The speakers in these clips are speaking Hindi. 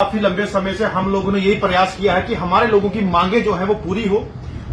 काफी लंबे समय से हम लोगों ने यही प्रयास किया है कि हमारे लोगों की मांगे जो है वो पूरी हो,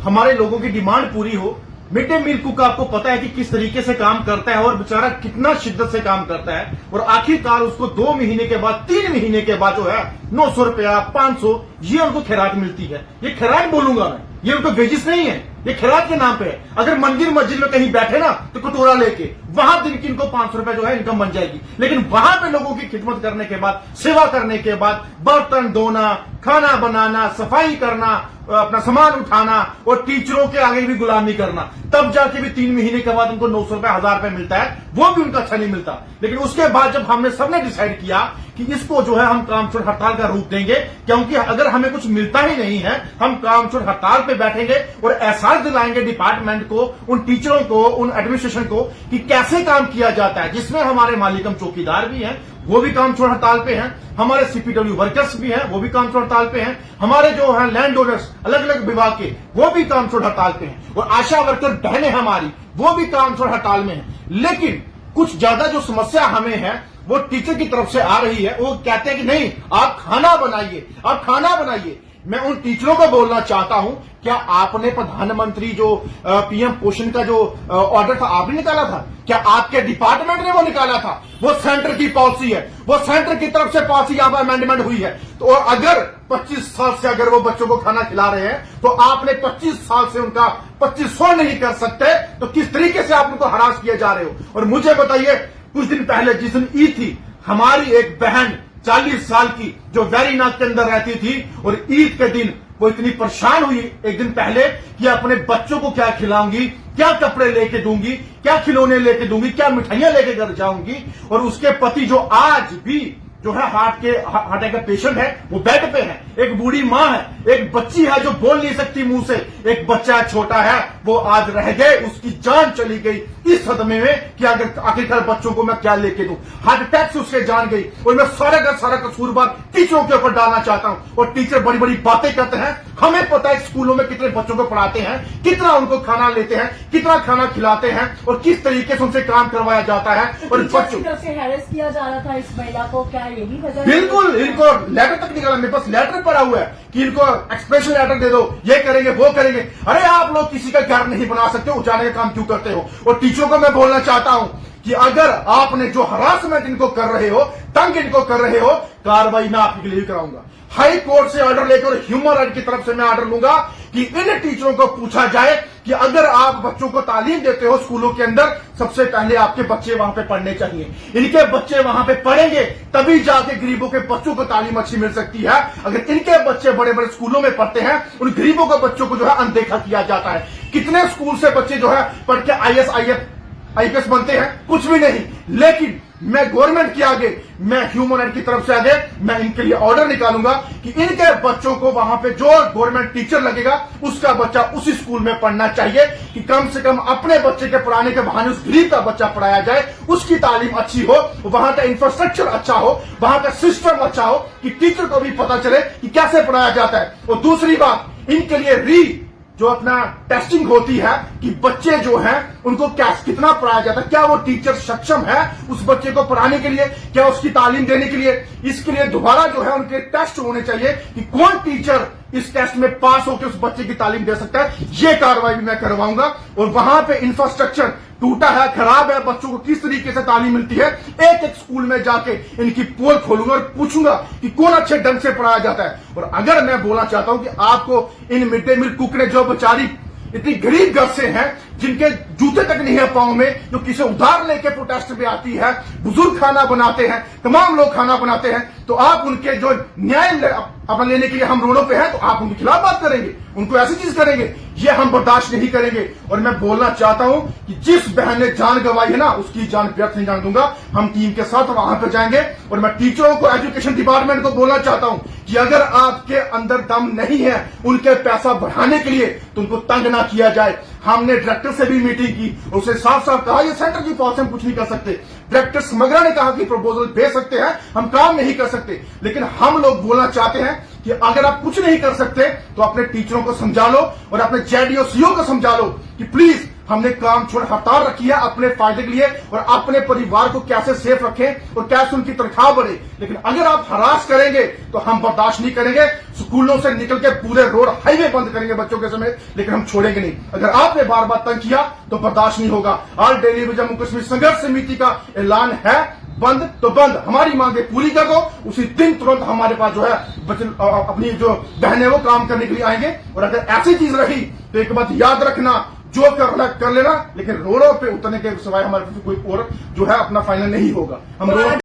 हमारे लोगों की डिमांड पूरी हो। मिड डे मील कुक आपको पता है कि किस तरीके से काम करता है और बेचारा कितना शिद्दत से काम करता है, और आखिरकार उसको 2 महीने के बाद 3 महीने के बाद जो है 900 रुपया 500 ये उनको खैरात मिलती है। ये खैरात बोलूंगा मैं, ये उनको वेजिस नहीं है, ये खैरात के नाम पे है। अगर मंदिर मस्जिद में कहीं बैठे ना तो कटोरा लेके वहां दिन की इनको 500 रुपए जो है इनकम बन जाएगी, लेकिन वहां पे लोगों की खिदमत करने के बाद, सेवा करने के बाद, बर्तन धोना, खाना बनाना, सफाई करना, अपना सामान उठाना और टीचरों के आगे भी गुलामी करना, तब जाके भी 3 महीने के बाद उनको 900 रुपए 1000 रुपए मिलता है, वो भी उनका अच्छा नहीं मिलता। लेकिन उसके बाद जब हमने सबने डिसाइड किया कि इसको जो है हम काम छोड़ हड़ताल का रूप देंगे, क्योंकि अगर हमें कुछ मिलता ही नहीं है, हम काम छोड़ हड़ताल पे बैठेंगे और एहसास दिलाएंगे डिपार्टमेंट को, उन टीचरों को, उन एडमिनिस्ट्रेशन को कि कैसे काम किया जाता है, जिसमें हमारे मालिकम चौकीदार भी हैं, वो भी काम छोड़ हड़ताल पे हैं, हमारे सीपीडब्ल्यू वर्कर्स भी हैं, वो भी काम छोड़ हड़ताल पे हैं, हमारे जो है लैंड ओनर्स अलग अलग विभाग के वो भी काम छोड़ हड़ताल पे हैं, और आशा वर्कर बहनें हमारी वो भी काम छोड़ हड़ताल में हैं। लेकिन कुछ ज्यादा जो समस्या हमें है वो टीचर की तरफ से आ रही है। वो कहते हैं कि नहीं, आप खाना बनाइए, आप खाना बनाइए। मैं उन टीचरों को बोलना चाहता हूं, क्या आपने प्रधानमंत्री जो पीएम पोषण का जो ऑर्डर था आपने निकाला था? क्या आपके डिपार्टमेंट ने वो निकाला था? वो सेंटर की पॉलिसी है, वो सेंटर की तरफ से पॉलिसी यहां पर अमेंडमेंट हुई है। तो अगर 25 साल से अगर वो बच्चों को खाना खिला रहे हैं तो आपने 25 साल से उनका 2500 नहीं कर सकते, तो किस तरीके से आप उनको हरास किए जा रहे हो? और मुझे बताइए, कुछ दिन पहले जिस दिन ईद थी, हमारी एक बहन 40 साल की जो वैरीनाग के अंदर रहती थी, और ईद के दिन वो इतनी परेशान हुई एक दिन पहले कि अपने बच्चों को क्या खिलाऊंगी, क्या कपड़े लेके दूंगी, क्या खिलौने लेके दूंगी, क्या मिठाइयां लेके घर जाऊंगी। और उसके पति जो आज भी जो है हार्ट अटैक का पेशेंट है, वो बेड पे है, एक बूढ़ी माँ है, एक बच्ची है जो बोल नहीं सकती मुंह से, एक बच्चा छोटा है, वो आज रह गए, उसकी जान चली गई इस सदमे में कि अगर आखिरकार बच्चों को मैं क्या लेके दूं। हार्ट अटैक से उसके जान गई, और मैं सारा का सारा कसूरवार टीचरों के ऊपर डालना चाहता हूं। और टीचर बड़ी बड़ी बातें करते हैं, हमें पता है स्कूलों में कितने बच्चों को पढ़ाते हैं, कितना उनको खाना लेते हैं, कितना खाना खिलाते हैं, और किस तरीके से उनसे काम करवाया जाता है। और बच्चों से हैरेस किया जा रहा था इस महिला को, क्या यही वजह? बिल्कुल, इनको लेटर तक निकाला, मेरे पास लेटर पड़ा हुआ है कि इनको एक्सप्रेशन लेटर दे दो, ये करेंगे वो करेंगे। अरे आप लोग किसी का घर नहीं बना सकते, उजाने का काम क्यों करते हो? और टीचरों को मैं बोलना चाहता हूं कि अगर आपने जो हरासमेंट इनको कर रहे हो, तंग इनको कर रहे हो, कार्रवाई मैं आपके लिए कराऊंगा। हाई कोर्ट से ऑर्डर लेकर ह्यूमन राइट की तरफ से मैं ऑर्डर लूंगा कि इन टीचरों को पूछा जाए कि अगर आप बच्चों को तालीम देते हो स्कूलों के अंदर, सबसे पहले आपके बच्चे वहां पे पढ़ने चाहिए। इनके बच्चे वहां पे पढ़ेंगे तभी जाके गरीबों के बच्चों को तालीम अच्छी मिल सकती है। अगर इनके बच्चे बड़े बड़े स्कूलों में पढ़ते हैं, उन गरीबों के बच्चों को जो है अनदेखा किया जाता है। कितने स्कूल से बच्चे जो है पढ़ के IAS बनते हैं? कुछ भी नहीं। लेकिन मैं गवर्नमेंट के आगे, मैं ह्यूमन राइट की तरफ से आगे मैं इनके लिए ऑर्डर निकालूंगा कि इनके बच्चों को वहां पे जो गवर्नमेंट टीचर लगेगा उसका बच्चा उसी स्कूल में पढ़ना चाहिए, कि कम से कम अपने बच्चे के पढ़ाने के बहाने उस गरीब का बच्चा पढ़ाया जाए, उसकी तालीम अच्छी हो, वहां का इंफ्रास्ट्रक्चर अच्छा हो, वहां का सिस्टम अच्छा हो, कि टीचर को भी पता चले कि कैसे पढ़ाया जाता है। और दूसरी बात, इनके लिए जो अपना टेस्टिंग होती है कि बच्चे जो हैं उनको कितना पढ़ाया जाता है, क्या वो टीचर सक्षम है उस बच्चे को पढ़ाने के लिए, क्या उसकी तालीम देने के लिए। इसके लिए दोबारा जो है उनके टेस्ट होने चाहिए कि कौन टीचर इस टेस्ट में पास होकर उस बच्चे की तालीम दे सकता है। ये कार्रवाई भी मैं करवाऊंगा। और वहां पे इंफ्रास्ट्रक्चर टूटा है, खराब है, बच्चों को किस तरीके से तालीम मिलती है, एक एक स्कूल में जाके इनकी पोल खोलूंगा और पूछूंगा कि कौन अच्छे ढंग से पढ़ाया जाता है। और अगर मैं बोलना चाहता हूं कि आपको इन मिड डे मील कुक ने जो बेचारी इतनी गरीब घर से हैं, जिनके जूते तक नहीं है पांव में, जो किसी उधार लेके प्रोटेस्ट पे आती है, बुजुर्ग खाना बनाते हैं, तमाम लोग खाना बनाते हैं, तो आप उनके जो न्याय अपना लेने के लिए हम रोडों पे हैं, तो आप उनके खिलाफ बात करेंगे, उनको ऐसी चीज करेंगे, ये हम बर्दाश्त नहीं करेंगे। और मैं बोलना चाहता हूं कि जिस बहन ने जान गंवाई है ना, उसकी जान व्यर्थ नहीं जाने दूंगा। हम टीम के साथ वहां पर जाएंगे। और मैं टीचरों को, एजुकेशन डिपार्टमेंट को बोलना चाहता हूं कि अगर आपके अंदर दम नहीं है उनके पैसा बढ़ाने के लिए, तो उनको तंग ना किया जाए। हमने डायरेक्टर से भी मीटिंग की, उसे साफ साफ कहा ये सेंटर की पॉलिसी हम कुछ नहीं कर सकते। डायरेक्टर समग्रा ने कहा कि प्रपोजल भेज सकते हैं, हम काम नहीं कर सकते। लेकिन हम लोग बोलना चाहते हैं कि अगर आप कुछ नहीं कर सकते तो अपने टीचरों को समझा लो और अपने JDO CO को समझा लो कि प्लीज हमने काम छोड़ हड़ताल रखी है अपने फायदे के लिए और अपने परिवार को कैसे सेफ रखें और कैसे उनकी तनख्वाह बढ़े। लेकिन अगर आप हरास करेंगे तो हम बर्दाश्त नहीं करेंगे। स्कूलों से निकल के पूरे रोड हाईवे बंद करेंगे बच्चों के समेत, लेकिन हम छोड़ेंगे नहीं। अगर आपने बार बार तंग किया तो बर्दाश्त नहीं होगा। ऑल दिल्ली जम्मू कश्मीर संघर्ष समिति का ऐलान है, बंद तो बंद, हमारी मांगे पूरी कर दो। उसी दिन तुरंत हमारे पास जो है अपनी जो बहनें वो काम करने के लिए आएंगे। और अगर ऐसी चीज रही तो एक बात याद रखना, जो करना कर लेना, लेकिन रोडों पे उतरने के सिवाय हमारे कोई और जो है अपना फाइनल नहीं होगा। हम रोड